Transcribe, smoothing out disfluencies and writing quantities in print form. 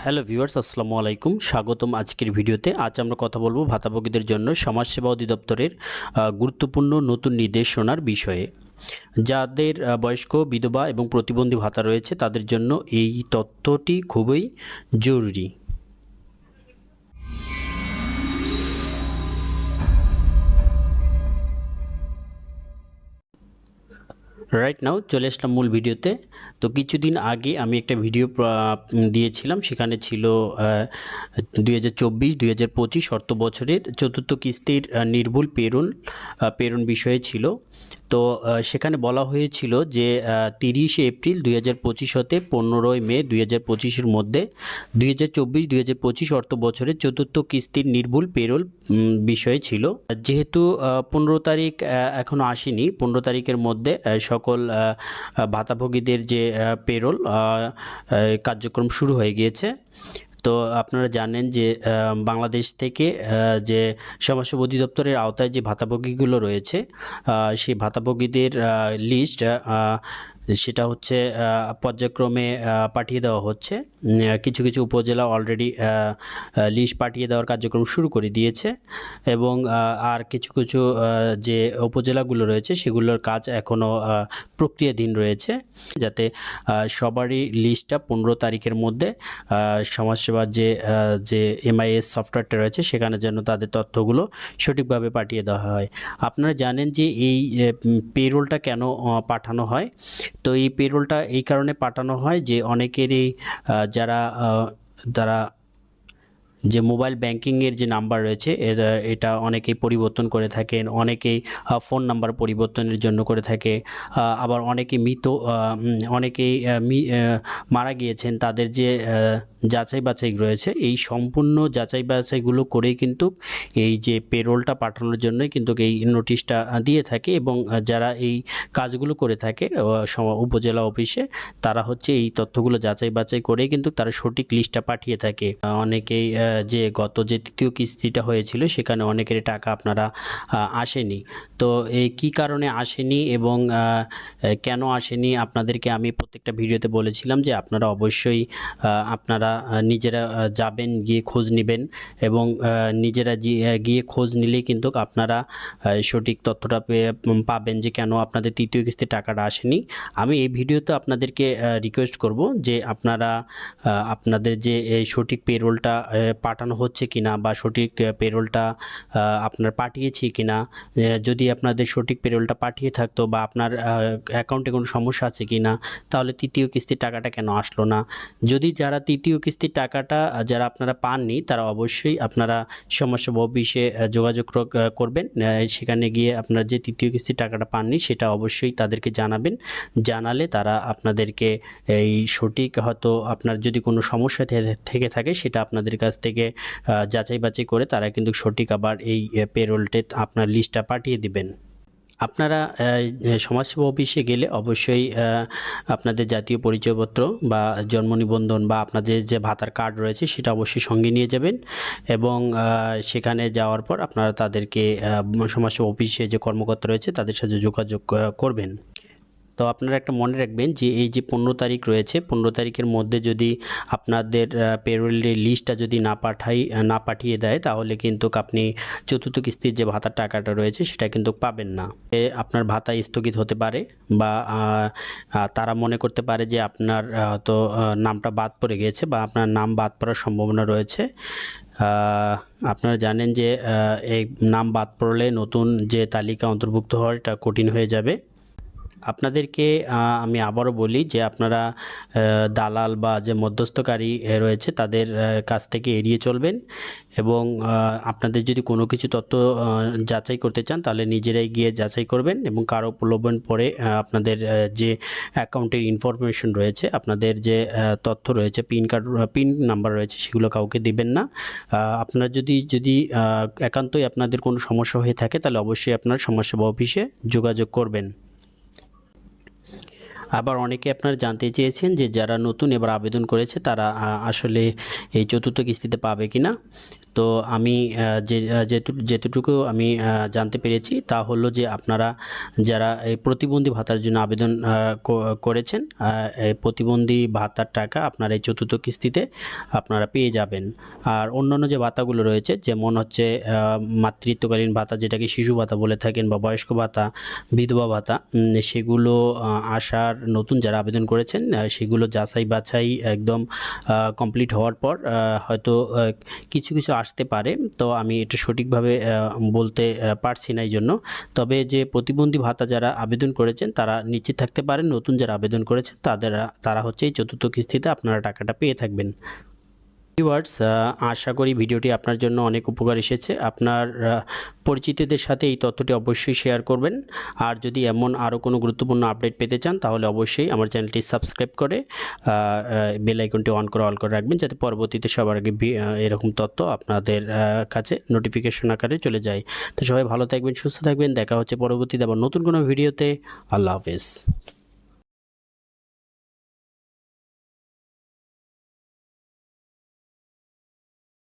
Hello viewers, আসসালামু আলাইকুম। স্বাগতম আজকের ভিডিওতে। আজ আমরা কথা বলবো ভাতাভোগীদের জন্য সমাজসেবা অধিদপ্তরের গুরুত্বপূর্ণ নতুন নির্দেশনার বিষয়ে। যাদের বয়স্ক, বিধবা এবং প্রতিবন্ধী ভাতা রয়েছে তাদের জন্য এই তথ্যটি খুবই জরুরি। রাইট নাও চলে আসলাম মূল ভিডিওতে। তো কিছুদিন আগে আমি একটা ভিডিও দিয়েছিলাম, সেখানে ছিল 2024-2025 অর্থ বছরের চতুর্থ কিস্তির নির্ভুল প্রেরণ বিষয়ে ছিল। তো সেখানে বলা হয়েছিল যে 30শে এপ্রিল 2025 হতে 15ই মে 2025-এর মধ্যে 2024-2025 অর্থ বছরের চতুর্থ কিস্তির নির্ভুল পেরোল বিষয়ে ছিল। যেহেতু 15 তারিখ এখনও আসেনি, 15 তারিখের মধ্যে সকল ভাতাভোগীদের যে পেরোল কার্যক্রম শুরু হয়ে গিয়েছে। তো আপনারা জানেন যে বাংলাদেশ থেকে যে সমাজসেবা অধিদপ্তরের আওতায় যে ভাতাভোগীগুলো রয়েছে, সেই ভাতাভোগীদের লিস্ট সেটা হচ্ছে পর্যায়ক্রমে পাঠিয়ে দেওয়া হচ্ছে। কিছু কিছু উপজেলা অলরেডি লিস্ট পাঠিয়ে দেওয়ার কার্যক্রম শুরু করে দিয়েছে, এবং আর কিছু কিছু যে উপজেলাগুলো রয়েছে সেগুলোর কাজ এখনও প্রক্রিয়াধীন রয়েছে, যাতে সবারই লিস্টটা 15 তারিখের মধ্যে সমাজসেবার যে MIS সফটওয়্যারটা রয়েছে সেখানে যেন তাদের তথ্যগুলো সঠিকভাবে পাঠিয়ে দেওয়া হয়। আপনারা জানেন যে এই পেরোলটা কেন পাঠানো হয়। তো এই পেরোলটা এই কারণে পাঠানো হয় যে অনেকেরই তারা যে মোবাইল ব্যাংকিংয়ের যে নাম্বার রয়েছে এটা অনেকেই পরিবর্তন করে থাকেন, অনেকেই ফোন নাম্বার পরিবর্তনের জন্য করে থাকে, আবার অনেকেই মারা গিয়েছেন। তাদের যে যাচাই বাছাই রয়েছে, এই সম্পূর্ণ যাচাই বাছাইগুলো করেই কিন্তু এই যে পেরোলটা পাঠানোর জন্যই কিন্তু এই নোটিশটা দিয়ে থাকে, এবং যারা এই কাজগুলো করে থাকে উপজেলা অফিসে, তারা হচ্ছে এই তথ্যগুলো যাচাই বাছাই করেই কিন্তু তারা সঠিক লিস্টটা পাঠিয়ে থাকে। অনেকেই যে গত যে তৃতীয় কিস্তিটা হয়েছিল সেখানে অনেকের টাকা আপনারা আসেনি। তো এই কী কারণে আসেনি এবং কেন আসেনি আপনাদেরকে আমি প্রত্যেকটা ভিডিওতে বলেছিলাম যে আপনারা অবশ্যই আপনারা নিজেরা যাবেন, গিয়ে খোঁজ নেবেন, এবং নিজেরা গিয়ে খোঁজ নিলেই কিন্তু আপনারা সঠিক তথ্যটা পাবেন যে কেন আপনাদের তৃতীয় কিস্তির টাকাটা আসেনি। আমি এই ভিডিওতে আপনাদেরকে রিকোয়েস্ট করব যে আপনারা আপনাদের যে সঠিক পেরোলটা পাঠানো হচ্ছে কিনা, বা সঠিক পেরোলটা আপনার পাঠিয়েছি কিনা, যদি আপনাদের সঠিক পেরোলটা পাঠিয়ে থাকতো বা আপনার অ্যাকাউন্টে কোনো সমস্যা আছে কিনা, তাহলে তৃতীয় কিস্তির টাকাটা কেন আসলো না। যদি যারা তৃতীয় কিস্তির টাকাটা যারা আপনারা পাননি, তারা অবশ্যই আপনারা সমাজসেবা অফিসে যোগাযোগ করবেন। সেখানে গিয়ে আপনারা যে তৃতীয় কিস্তির টাকাটা পাননি সেটা অবশ্যই তাদেরকে জানাবেন। জানালে তারা আপনাদেরকে এই সঠিক, হয়তো আপনার যদি কোনো সমস্যা থেকে থাকে সেটা আপনাদের কাছ থেকে যাচাই বাছাই করে তারা কিন্তু সঠিক আবার এই পেরোলটে আপনার লিস্টটা পাঠিয়ে দিবেন। আপনারা সমাজসেবা অফিসে গেলে অবশ্যই আপনাদের জাতীয় পরিচয়পত্র বা জন্ম নিবন্ধন বা আপনাদের যে ভাতার কার্ড রয়েছে সেটা অবশ্যই সঙ্গে নিয়ে যাবেন, এবং সেখানে যাওয়ার পর আপনারা তাদেরকে সমাজসেবা অফিসে যে কর্মকর্তা রয়েছে তাদের সাথে যোগাযোগ করবেন। তো আপনারা একটা মনে রাখবেন যে এই যে 15 তারিখ রয়েছে, 15 তারিখের মধ্যে যদি আপনাদের পেরোলের লিস্টটা যদি না পাঠিয়ে দেয়, তাহলে কিন্তু আপনি চতুর্থ কিস্তির যে ভাতার টাকাটা রয়েছে সেটা কিন্তু পাবেন না। আপনার ভাতা স্থগিত হতে পারে, বা তারা মনে করতে পারে যে আপনার হয়তো নামটা বাদ পড়ে গিয়েছে, বা আপনার নাম বাদ পড়ার সম্ভাবনা রয়েছে। আপনারা জানেন যে এই নাম বাদ পড়লে নতুন যে তালিকা অন্তর্ভুক্ত হওয়া এটা কঠিন হয়ে যাবে। আপনাদেরকে আমি আবারও বলি যে আপনারা দালাল বা যে মধ্যস্থকারী রয়েছে তাদের কাছ থেকে এড়িয়ে চলবেন, এবং আপনাদের যদি কোনো কিছু তথ্য যাচাই করতে চান তাহলে নিজেরাই গিয়ে যাচাই করবেন, এবং কারো প্রলোভন পড়ে আপনাদের যে অ্যাকাউন্টের ইনফরমেশন রয়েছে, আপনাদের যে তথ্য রয়েছে, পিন নাম্বার রয়েছে, সেগুলো কাউকে দিবেন না। আপনার যদি একান্তই আপনাদের কোনো সমস্যা হয়ে থাকে তাহলে অবশ্যই আপনার সমাজসেবা অফিসে যোগাযোগ করবেন। আবার অনেকে আপনারা জানতে চেয়েছেন যে যারা নতুন এবার আবেদন করেছে তারা আসলে এই চতুর্থ কিস্তিতে পাবে কিনা। তো আমি যেটুকু আমি জানতে পেরেছি তা হলো যে আপনারা যারা এই প্রতিবন্ধী ভাতার জন্য আবেদন করেছেন, এই প্রতিবন্ধী ভাতার টাকা আপনারা এই চতুর্থ কিস্তিতে আপনারা পেয়ে যাবেন। আর অন্যান্য যে ভাতাগুলো রয়েছে, যেমন হচ্ছে মাতৃত্বকালীন ভাতা, যেটাকে শিশু ভাতা বলে থাকেন, বা বয়স্ক ভাতা, বিধবা ভাতা, সেগুলো আসার নতুন যারা আবেদন করেছেন সেগুলো যাচাই বাছাই একদম কমপ্লিট হওয়ার পর হয়তো কিছু কিছু আসতে পারে। তো আমি এটা সঠিকভাবে বলতে পারছি না এই জন্য। তবে যে প্রতিবন্ধী ভাতা যারা আবেদন করেছেন তারা নিশ্চিত থাকতে পারেন, নতুন যারা আবেদন করেছেন তারা হচ্ছে এই চতুর্থ কিস্তিতে আপনারা টাকাটা পেয়ে থাকবেন। ভিউয়ার্স, আশা করি ভিডিওটি আপনার জন্য অনেক উপকার এসেছে। আপনার পরিচিতদের সাথে এই তথ্যটি অবশ্যই শেয়ার করবেন। আর যদি এমন আরও কোনো গুরুত্বপূর্ণ আপডেট পেতে চান তাহলে অবশ্যই আমার চ্যানেলটি সাবস্ক্রাইব করে বেল আইকনটি অন করে রাখবেন, যাতে পরবর্তীতে সবার আগে এরকম তথ্য আপনাদের কাছে নোটিফিকেশন আকারে চলে যায়। তো সবাই ভালো থাকবেন, সুস্থ থাকবেন। দেখা হচ্ছে পরবর্তীতে আবার নতুন কোনো ভিডিওতে। আল্লাহ হাফেজ।